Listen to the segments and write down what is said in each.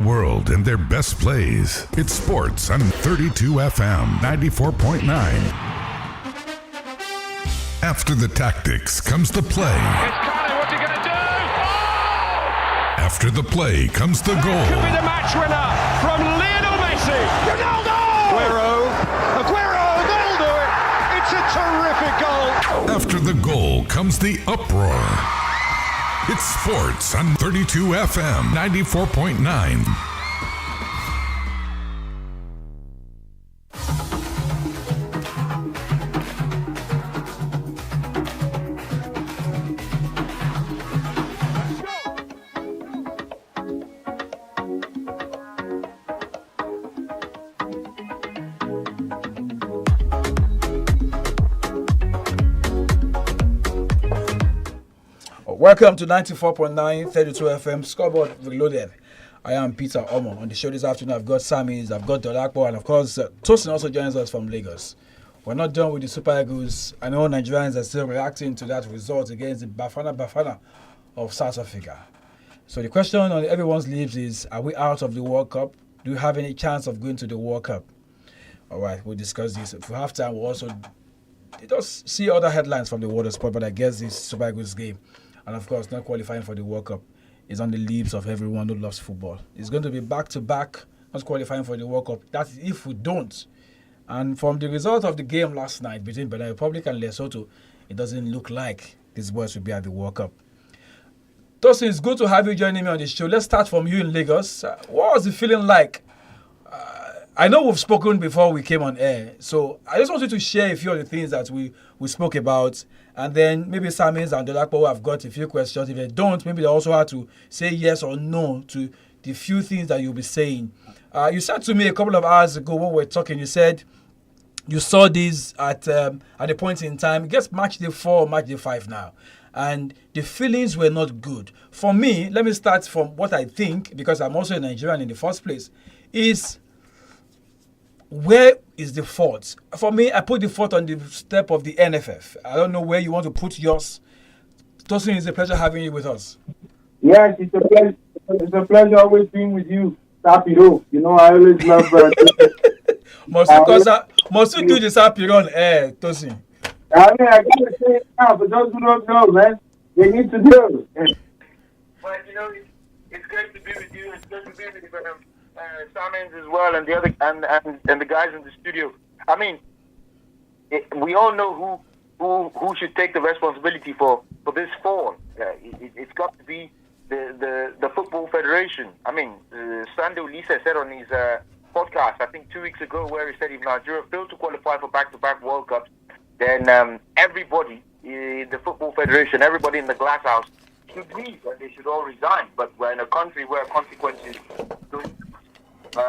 World and their best plays. It's sports on 32 FM 94.9. After the tactics comes the play. It's Carly, what's he going to do? Oh! After the play comes the goal. Could be the match winner from Lionel Messi. Ronaldo! Aguero, they'll do it. It's a terrific goal. After the goal comes the uproar. It's sports on 32 FM 94.9. Welcome to 94.9 32 FM Scoreboard Reloaded. I am Peter Omo. On the show this afternoon, I've got SAMIES, I've got 𝐷𝐿, and of course, Tosin also joins us from Lagos. We're not done with the Super Eagles. I know Nigerians are still reacting to that result against the Bafana of South Africa. So the question on everyone's lips is, are we out of the World Cup? Do we have any chance of going to the World Cup? All right, we'll discuss this. If we have time, we'll also just see other headlines from the world of sport, but I guess this Super Eagles game, and of course, not qualifying for the World Cup, is on the lips of everyone who loves football. It's going to be back-to-back, not qualifying for the World Cup. That's if we don't. And from the result of the game last night between Benin Republic and Lesotho, it doesn't look like these boys will be at the World Cup. Tosin, it's good to have you joining me on the show. Let's start from you in Lagos. What was the feeling like? I know we've spoken before we came on air, so I just want you to share a few of the things that we spoke about, and then maybe SAMIES and 𝐷𝐿 have got a few questions. If they don't, maybe they also have to say yes or no to the few things that you'll be saying. You said to me a couple of hours ago when we were talking, you said you saw this at a point in time. It gets match day 4, match day 5 now, and the feelings were not good. For me, let me start from what I think, because I'm also a Nigerian in the first place, is where is the fault? For me, I put the fault on the step of the NFF. I don't know where you want to put yours. Tosin, it's a pleasure having you with us. Yes, it's a pleasure. It's a pleasure always being with you, Sapiro. You know, I always love. Must you do the Sapiro on air, Tosin? I mean, I can't say it now, but those who don't know, man, they need to do it. But you know, it's great to be with you. It's good to be with SAMIES as well, and the other and the guys in the studio. I mean, we all know who should take the responsibility for this fall. It's got to be the Football Federation. I mean, Sunday Lisa said on his podcast, I think 2 weeks ago, where he said if Nigeria failed to qualify for back-to-back World Cups, then everybody in the Football Federation, everybody in the glass house should leave and they should all resign. But we're in a country where consequences there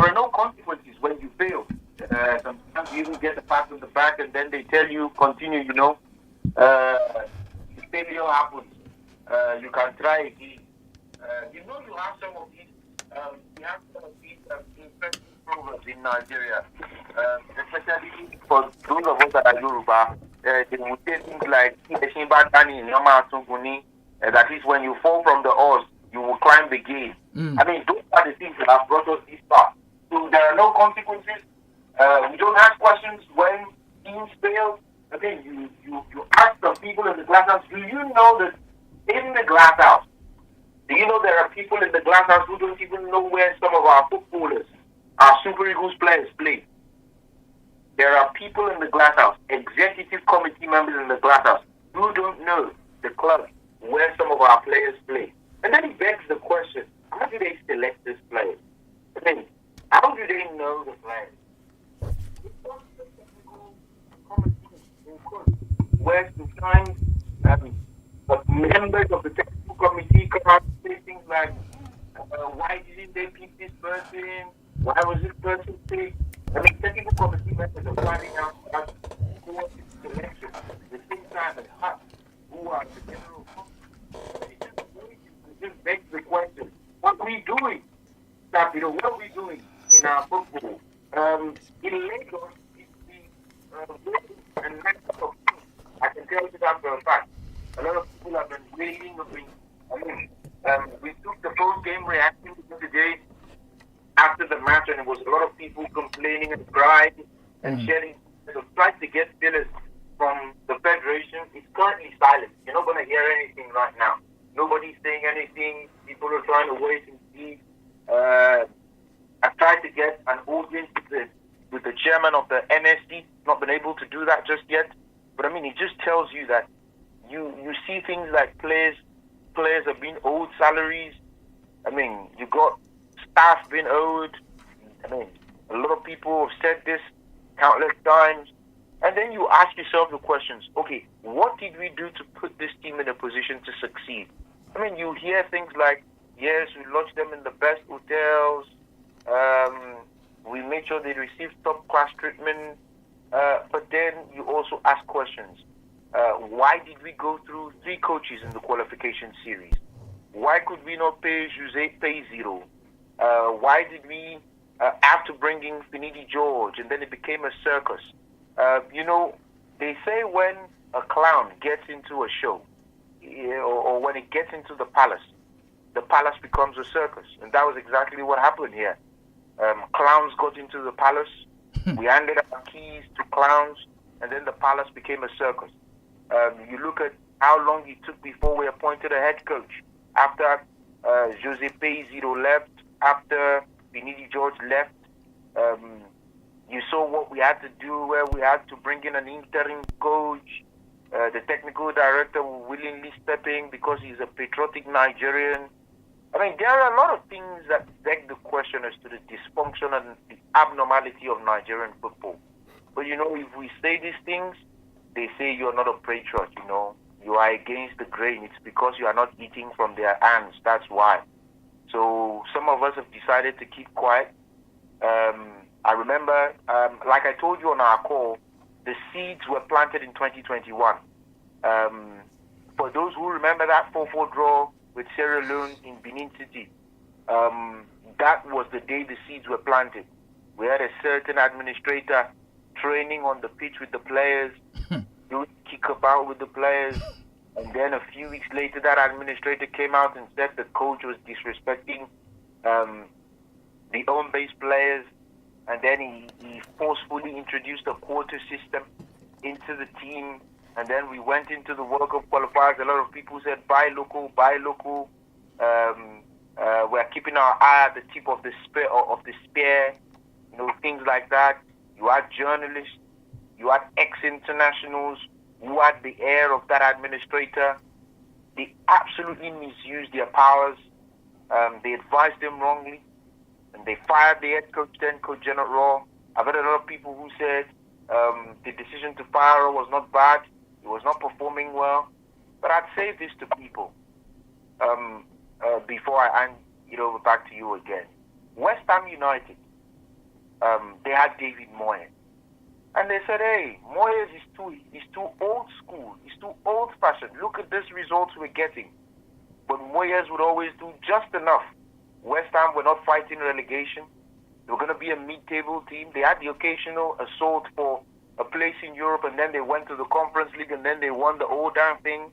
are no consequences when you fail. Sometimes you even get a pat on the back and then they tell you continue, you know. Failure happens. You can try again. You know, you have some of these infected programs in Nigeria, especially for those of us that are Yoruba. They will say things like that is, when you fall from the horse, you will climb the gate. I mean, those are the things that have brought us this far. So there are no consequences. We don't ask questions when teams fail. Again, you ask some people in the glass house, do you know that in the glass house, do you know there are people in the glass house who don't even know where some of our footballers, our Super Eagles players play? There are people in the glass house, executive committee members in the glass house, who don't know the club where some of our players play. And then it begs the question, how do they select these players? I mean, how do they know the players? Where to find but members of the technical committee come out and say things like, why didn't they pick this person? Why was this person picked? I mean, technical committee members are finding out who was the selection at the same time as us, who are the general public. It just begs the question, what are we doing? What are we doing in our football? In Lagos, and I can tell you that for a fact. A lot of people have been waiting. We took the post-game reaction today after the match, and it was a lot of people complaining and crying and sharing. So tried to get feelers from the federation. It's currently silent. You're not going to hear anything right now. Nobody's saying anything. People are trying to wait and see. I've tried to get an audience with the chairman of the NSD. Not been able to do that just yet. But I mean, it just tells you that you see things like players are being owed salaries. I mean, you got staff being owed. I mean, a lot of people have said this countless times. And then you ask yourself the questions, okay, what did we do to put this team in a position to succeed? I mean, you hear things like, yes, we lodged them in the best hotels. We made sure they received top-class treatment. But then you also ask questions. Why did we go through 3 coaches in the qualification series? Why could we not pay 𝐒𝐈𝐒 0? Why did we have to bring in Finidi George, and then it became a circus? You know, they say when a clown gets into a show, or when it gets into the palace becomes a circus. And that was exactly what happened here. Clowns got into the palace. We handed our keys to clowns, and then the palace became a circus. You look at how long it took before we appointed a head coach. After 𝐒𝐈𝐒 0 left, after Finidi George left, you saw what we had to do, where we had to bring in an interim coach. The technical director will willingly step in because he's a patriotic Nigerian. I mean, there are a lot of things that beg the question as to the dysfunction and the abnormality of Nigerian football. But, you know, if we say these things, they say you're not a patriot, you know. You are against the grain. It's because you are not eating from their hands. That's why. So some of us have decided to keep quiet. I remember, like I told you on our call, the seeds were planted in 2021. For those who remember that 4-4 draw with Sierra Leone in Benin City, that was the day the seeds were planted. We had a certain administrator training on the pitch with the players, doing kick-about with the players, and then a few weeks later that administrator came out and said the coach was disrespecting the home-based players, and then he forcefully introduced a quota system into the team. And then we went into the World Cup qualifiers. A lot of people said, buy local, buy local. We're keeping our eye at the tip of the spear, you know, things like that. You had journalists, you had ex-internationals who had the air of that administrator. They absolutely misused their powers. They advised them wrongly, and they fired the head coach, then Coach Janet Raw. I've heard a lot of people who said the decision to fire her was not bad. He was not performing well. But I'd say this to people before I hand it over back to you again. West Ham United, they had David Moyes. And they said, hey, Moyes is too old school. He's too old-fashioned. Look at this results we're getting. But Moyes would always do just enough. West Ham were not fighting relegation. They were going to be a mid-table team. They had the occasional assault for a place in Europe, and then they went to the Conference League, and then they won the whole damn thing.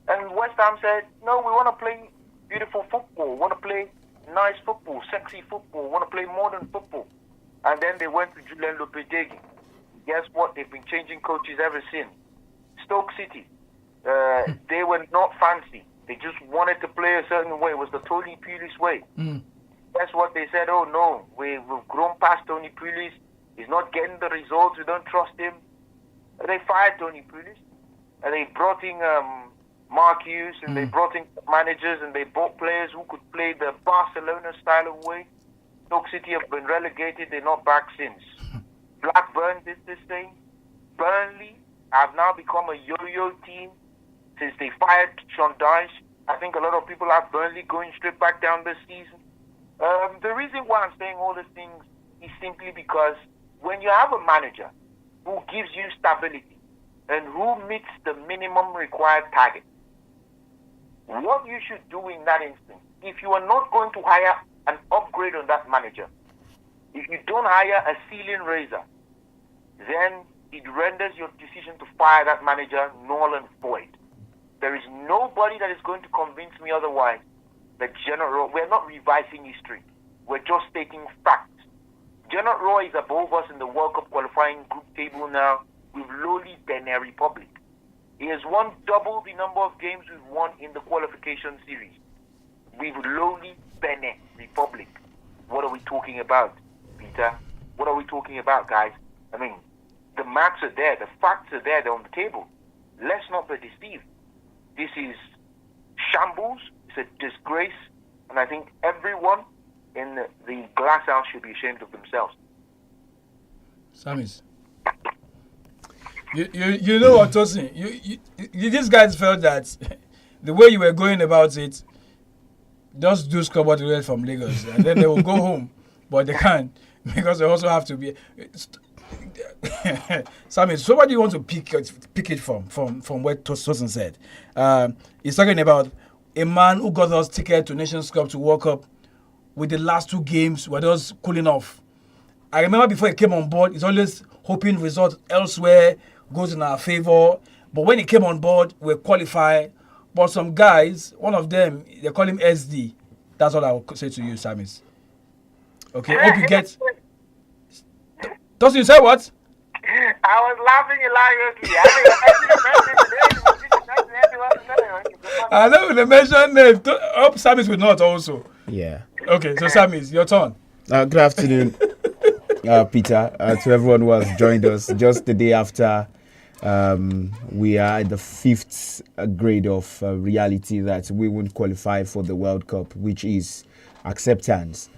And West Ham said, no, we want to play beautiful football. We want to play nice football, sexy football. We want to play modern football. And then they went to Julian Lopetegui. Guess what? They've been changing coaches ever since. Stoke City, they were not fancy. They just wanted to play a certain way. It was the Tony Pulis way. Guess what? They said, oh, no, we've grown past Tony Pulis. He's not getting the results. We don't trust him. They fired Tony Pulis. And they brought in Mark Hughes, and they brought in managers, and they bought players who could play the Barcelona style of way. Stoke City have been relegated. They're not back since. Blackburn did this thing. Burnley have now become a yo-yo team since they fired Sean Dyche. I think a lot of people have Burnley going straight back down this season. The reason why I'm saying all these things is simply because when you have a manager who gives you stability and who meets the minimum required target, what you should do in that instance, if you are not going to hire an upgrade on that manager, if you don't hire a ceiling raiser, then it renders your decision to fire that manager null and void. There is nobody that is going to convince me otherwise. We're not revising history. We're just stating facts. Gernot Roy is above us in the World Cup qualifying group table now with lowly Benin Republic. He has won double the number of games we've won in the qualification series with lowly Benin Republic. What are we talking about, Peter? What are we talking about, guys? I mean, the maths are there, the facts are there, they're on the table. Let's not be deceived. This is shambles, it's a disgrace, and I think everyone in the glass house should be ashamed of themselves. Samis, you know what, Tosin? You these guys felt that the way you were going about it, just do scoreboard away from Lagos, and then they will go home, but they can't because they also have to be. Samis, so what do you want to pick it from what Tosin said? He's talking about a man who got us ticket to Nations Cup to World Cup. With the last 2 games, we're just cooling off. I remember before he came on board, he's always hoping results elsewhere goes in our favor. But when he came on board, we're qualified. But some guys, one of them, they call him SD. That's what I will say to you, Samis. Okay, hope you get. Tosin, you say what? I was laughing hilariously. I know they mentioned name. Hope Samis will not also. Yeah. Okay, so Samis, your turn. Good afternoon, Peter, to everyone who has joined us just the day after we are at the 5th grade of reality that we won't qualify for the World Cup, which is acceptance.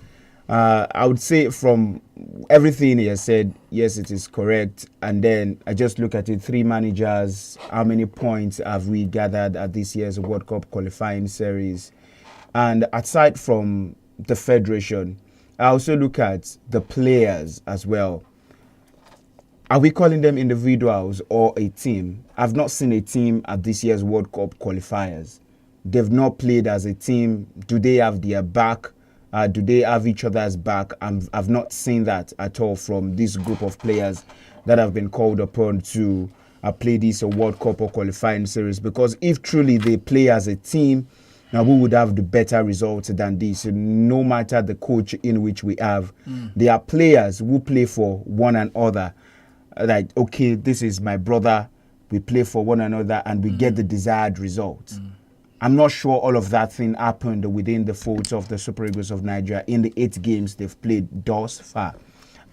I would say from everything he has said, yes, it is correct. And then I just look at it, 3 managers, how many points have we gathered at this year's World Cup qualifying series? And aside from the federation, I also look at the players as well. Are we calling them individuals or a team? I've not seen a team at this year's World Cup qualifiers. They've not played as a team. Do they have their back? Do they have each other's back? I've not seen that at all from this group of players that have been called upon to play this World Cup or qualifying series. Because if truly they play as a team, now we would have the better results than this. No matter the coach in which we have, there are players who play for one another. Like, okay, this is my brother. We play for one another and we get the desired results. I'm not sure all of that thing happened within the folds of the Super Eagles of Nigeria in the 8 games they've played thus far.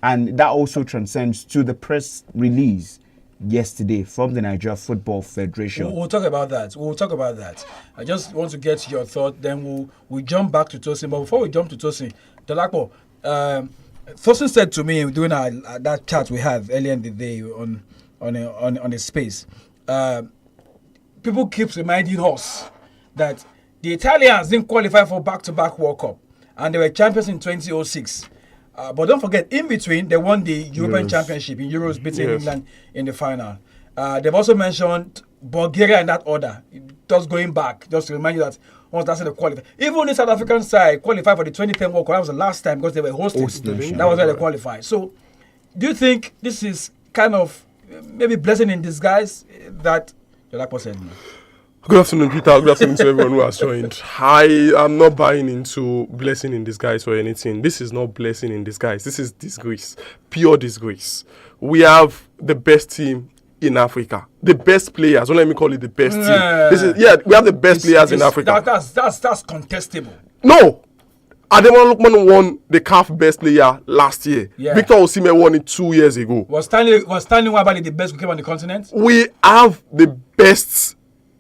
And that also transcends to the press release yesterday from the Nigeria Football Federation. We'll talk about that. I just want to get your thought, then we'll jump back to Tosin. But before we jump to Tosin, Dolapo, Tosin said to me during that chat we had earlier in the day on a space, people keep reminding us that the Italians didn't qualify for back-to-back World Cup, and they were champions in 2006. But don't forget, in between, they won the European Championship in Euros, beating England in the final. They've also mentioned Bulgaria in that order. Just going back, just to remind you that once that's the qualify. Even the South African side qualified for the 2010 World Cup. That was the last time because they were hosting. That was where they qualified. So, do you think this is kind of maybe blessing in disguise that Jolapo said? Good afternoon, Peter. Good afternoon to everyone who has joined. I am not buying into blessing in disguise or anything. This is not blessing in disguise. This is disgrace. Pure disgrace. We have the best team in Africa. The best players. Don't let me call it the best team. We have the best players in Africa. That's contestable. No. Ademola Lookman won the CAF best player last year. Yeah. Victor Osimhen won it 2 years ago. Was Stanley Nwabali the best goalkeeper on the continent? We have the best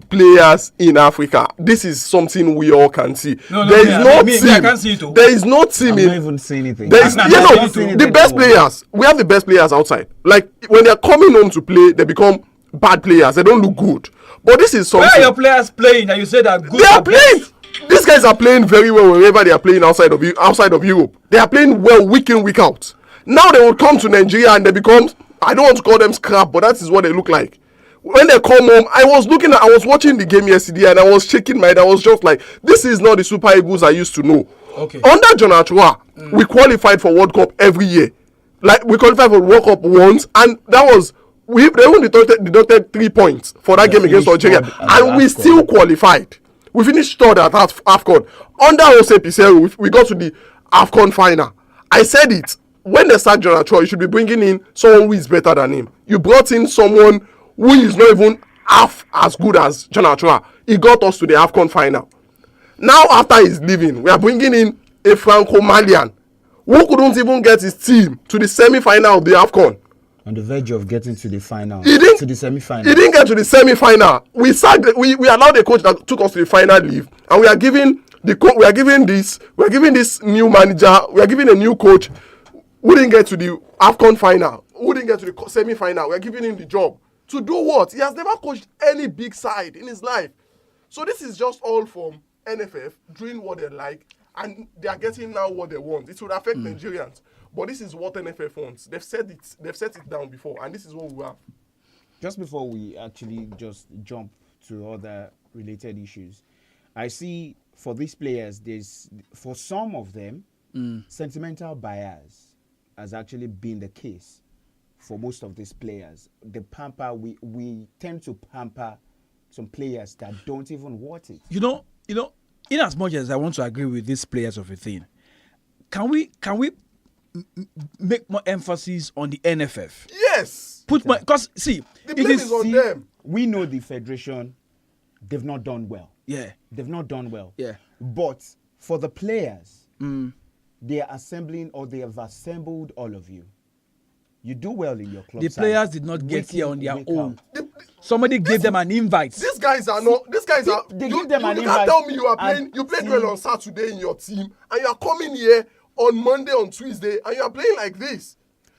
players in Africa. This is something we all can see. There is no team. I can't see it too. There is no team. I'm not even seeing anything. There is the best players. We have the best players outside. Like when they are coming home to play, they become bad players. They don't look good. But this is something. Where are your players playing? And you say that good. They are playing. These guys are playing very well wherever they are playing outside of Europe. They are playing well week in, week out. Now they will come to Nigeria and they become, I don't want to call them scrap, but that is what they look like. When they come home, I was watching the game yesterday and I was shaking my head. I was just like, this is not the Super Eagles I used to know. Okay. Under John Achua, we qualified for World Cup every year. Like, we qualified for World Cup once, and that was they only deducted 3 points for that game against Algeria, and we still qualified. We finished third at AFCON. Under Jose Pizarro, we got to the AFCON final. I said it. When they start John Achua, you should be bringing in someone who is better than him. You brought in someone who is not even half as good as John Achua. He got us to the AFCON final. Now, after he's leaving, we are bringing in a Franco-Malian who couldn't even get his team to the semi-final of the AFCON. On the verge of getting to the final, to the semi-final. He didn't get to the semi-final. We allowed the coach that took us to the final leave, and we are giving this new manager, we are giving a new coach who didn't get to the AFCON final, who didn't get to the semi-final. We are giving him the job to do what? He has never coached any big side in his life. So this is just all from NFF doing what they like, and they are getting now what they want. It would affect Nigerians. But this is what NFF wants. They've set it down before, and this is what we have. Just before we actually just jump to other related issues, I see for these players, for some of them, sentimental bias has actually been the case for most of these players. We tend to pamper some players that don't even want it. You know, in as much as I want to agree with these players of a thing, can we make more emphasis on the NFF? Yes. Because see, the blame is on them. We know the federation, they've not done well. Yeah. They've not done well. Yeah. But for the players, they are assembling, or they have assembled all of you. You do well in your club. The players did not get here on their own. Somebody gave them an invite. These guys are not. These guys are. They give them an invite. You can't tell me you are playing. You played well on Saturday in your team, and you are coming here on Monday, on Tuesday, and you are playing like this.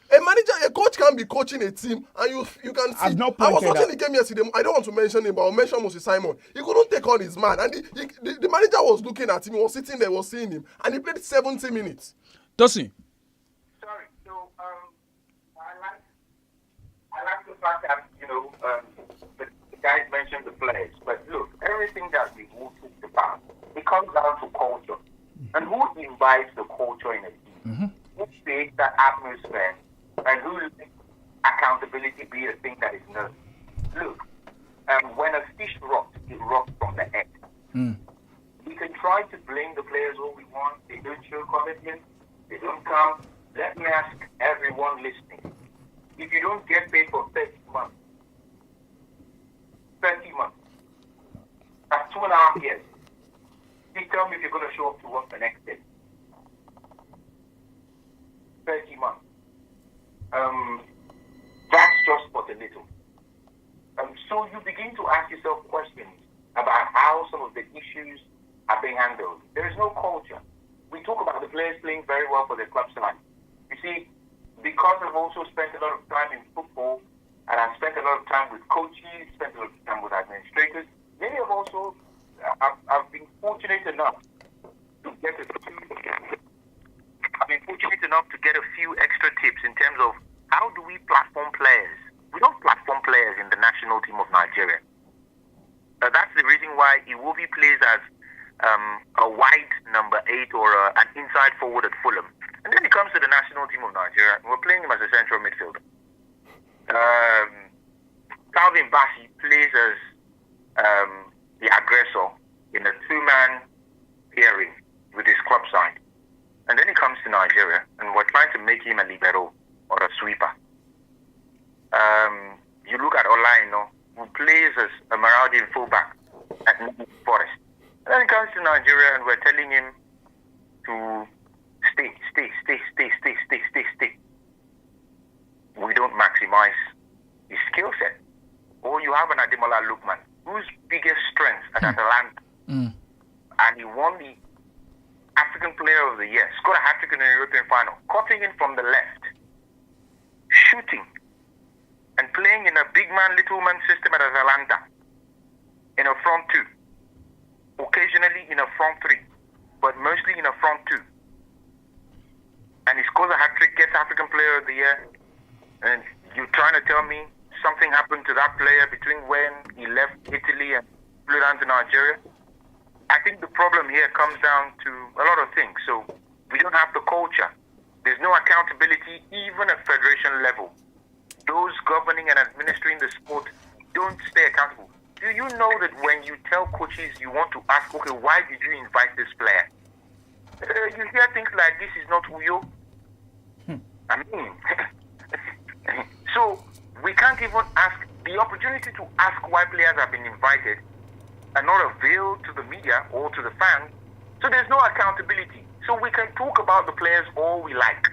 A coach can be coaching a team, and you can see. I was watching the game yesterday. I don't want to mention him, but I'll mention Moses Simon. He couldn't take on his man, and the manager was looking at him. He was sitting there, was seeing him, and he played 70 minutes. Doesn't? Sorry. So I like the fact that the guys mentioned the players, but look, everything that we talked about, it comes down to culture, and who invites the culture in a team? Who creates that atmosphere? And who lets accountability be a thing that is known? Look, when a fish rots, it rots from the egg. We can try to blame the players all we want. They don't show commitment. They don't come. Let me ask everyone listening. If you don't get paid for 30 months, that's 2.5 years. Please tell me if you're going to show up to work the next day. 30 months. That's just for the little. So you begin to ask yourself questions about how some of the issues are being handled. There is no culture. We talk about the players playing very well for their club side. You see, because I've also spent a lot of time in football, and I've spent a lot of time with coaches, spent a lot of time with administrators, many have also, I've been fortunate enough to get a few extra tips in terms of how do we platform players. We don't platform players in the national team of Nigeria. That's the reason why Iwobi plays as a wide number 8 or an inside forward at Fulham. And then he comes to the national team of Nigeria, and we're playing him as a central midfielder. Calvin Bassey plays as the aggressor in a 2-man pairing with his club side. And then he comes to Nigeria, and we're trying to make him a libero or a sweeper. You look at Olaino, who plays as a Marauding fullback at Newcastle Forest. And then he comes to Nigeria, and we're telling him to stay. We don't maximize his skill set. Or you have an Ademola Lookman, whose biggest strength at Atalanta, and he won the African Player of the Year, scored a hat-trick in the European final, cutting in from the left, shooting, and playing in a big man, little man system at Atalanta, in a front 2, occasionally in a front 3, but mostly in a front 2. And he scores a hat-trick, gets African Player of the Year, and you're trying to tell me something happened to that player between when he left Italy and flew down to Nigeria? I think the problem here comes down to a lot of things. So we don't have the culture. There's no accountability, even at federation level. those governing and administering the sport don't stay accountable. Do you know that when you tell coaches you want to ask, okay, why did you invite this player? You hear things like, this is not Uyo. I mean, so we can't even ask, the opportunity to ask why players have been invited and not availed to the media or to the fans. So there's no accountability. So we can talk about the players all we like.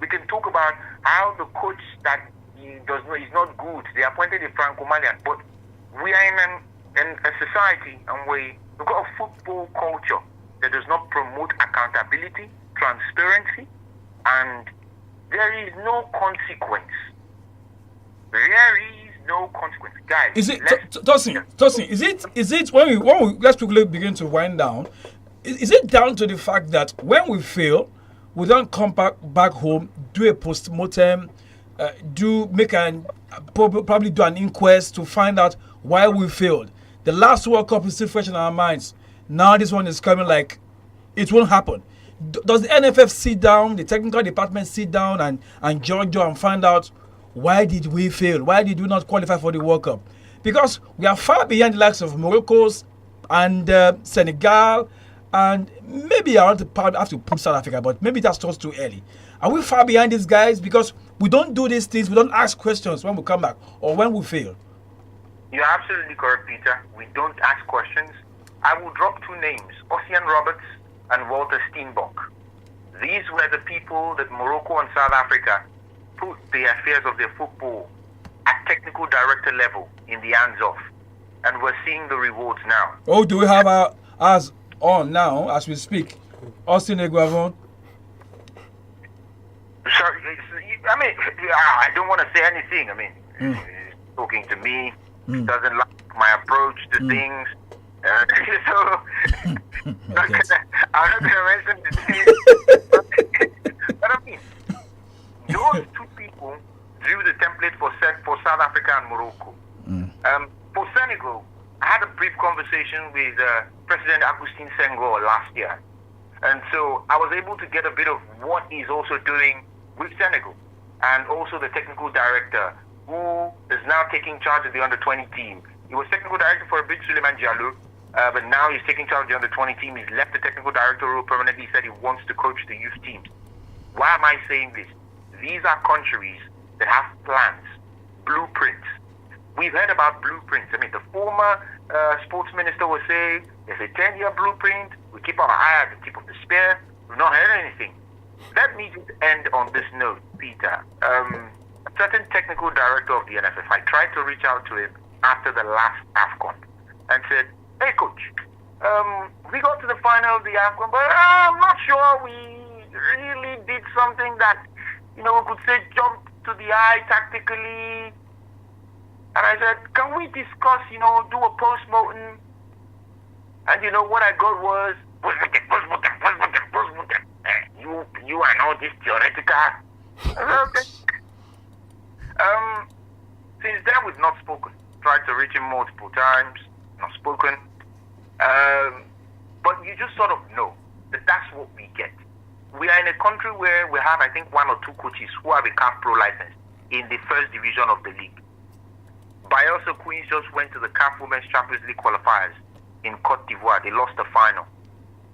We can talk about how the coach that is not good. They appointed a Franco-Malian, but we are in a society and we've got a football culture that does not promote accountability, transparency, and there is no consequence. There is no consequence, guys. Is it Tosin? Is it when we let's quickly begin to wind down? Is it down to the fact that when we fail, we don't come back home, do a post-mortem, probably do an inquest to find out why we failed? The last World Cup is still fresh in our minds. Now this one is coming like it won't happen. Does the NFF sit down, the technical department sit down and judge and find out why did we fail? Why did we not qualify for the World Cup? Because we are far behind the likes of Morocco and Senegal, and maybe I have to put South Africa, but maybe that's just too early. Are we far behind these guys? Because we don't do these things, we don't ask questions when we come back or when we fail. You're absolutely correct, Peter. We don't ask questions. I will drop two names, Ocean Roberts and Walter Steenbok. These were the people that Morocco and South Africa put the affairs of their football at technical director level in the hands of. And we're seeing the rewards now. Oh, do we have ours on now as we speak? Austin Eguavon? Sorry, I mean, I don't want to say anything. I mean, he's talking to me, doesn't like my approach to things. So, I'm not going to mention the things. But I mean, those two people drew the template for South Africa and Morocco. For Senegal, I had a brief conversation with President Augustin Senghor last year. And so I was able to get a bit of what he's also doing with Senegal. And also the technical director, who is now taking charge of the under-20 team. He was technical director for a bit, Suleiman Diallo, but now he's taking charge of the under-20 team. He's left the technical director role permanently. He said he wants to coach the youth teams. Why am I saying this? These are countries that have plans, blueprints. We've heard about blueprints. I mean, the former sports minister was saying there's a 10-year blueprint. We keep our eye at the tip of the spear. We've not heard anything. Let me just end on this note, Peter. A certain technical director of the NFF, I tried to reach out to him after the last AFCON and said, hey, coach, we got to the final of the AFCON, but I'm not sure we really did something that, we could say jumped to the eye tactically. And I said, can we discuss, do a post-mortem? And what I got was, post-mortem. You are now this theoretical. Okay. Since then, we've not spoken. Tried to reach him multiple times, not spoken. But you just sort of know that that's what we get. We are in a country where we have, I think, one or two coaches who have a CAF Pro license in the first division of the league. Bielsa Queens just went to the CAF Women's Champions League qualifiers in Côte d'Ivoire. They lost the final.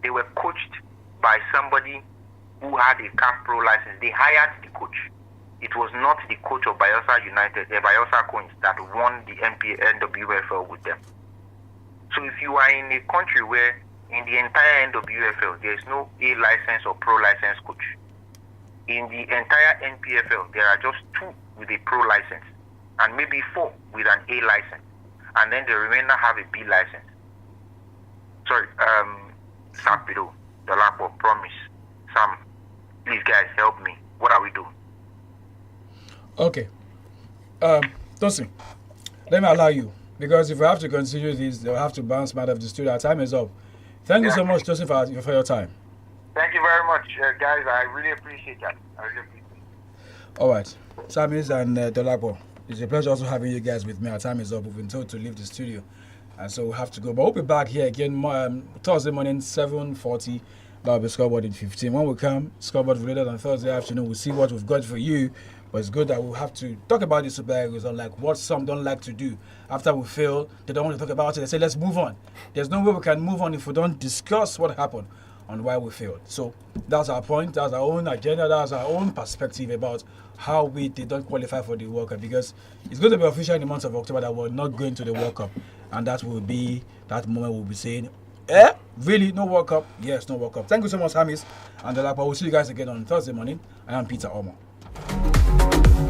They were coached by somebody who had a CAF Pro license. They hired the coach. It was not the coach of Bielsa United, Bielsa Queens, that won the NWFL with them. So if you are in a country where in the entire NWFL there is no A license or pro license coach, in the entire NPFL there are just 2 with a pro license and maybe 4 with an A license, and then the remainder have a B license. Sorry, Sam Pido, the lack of promise. Sam, please guys help me. What are we doing? Okay. Tosin, let me allow you, because if we have to continue this, they'll have to bounce out of the studio. Our time is up. Thank you so much, Tosin, for your time. Thank you very much, guys. I really appreciate that. All right. Samis and Dolapo, it's a pleasure also having you guys with me. Our time is up. We've been told to leave the studio, and so we have to go. But we'll be back here again Thursday morning, 7:40. That'll be Scoreboard in 15. When we come, Scoreboard related on Thursday afternoon, we'll see what we've got for you But it's good that we have to talk about the Super Eagles, unlike what some don't like to do. After we fail, they don't want to talk about it. They say, let's move on. There's no way we can move on if we don't discuss what happened and why we failed. So that's our point. That's our own agenda. That's our own perspective about how we didn't qualify for the World Cup, because it's going to be official in the month of October that we're not going to the World Cup. And that will be that moment we'll be saying, really? No World Cup? Yes, no World Cup. Thank you so much, SAMIES and Dolakwa. We'll see you guys again on Thursday morning. I am Peter Omo.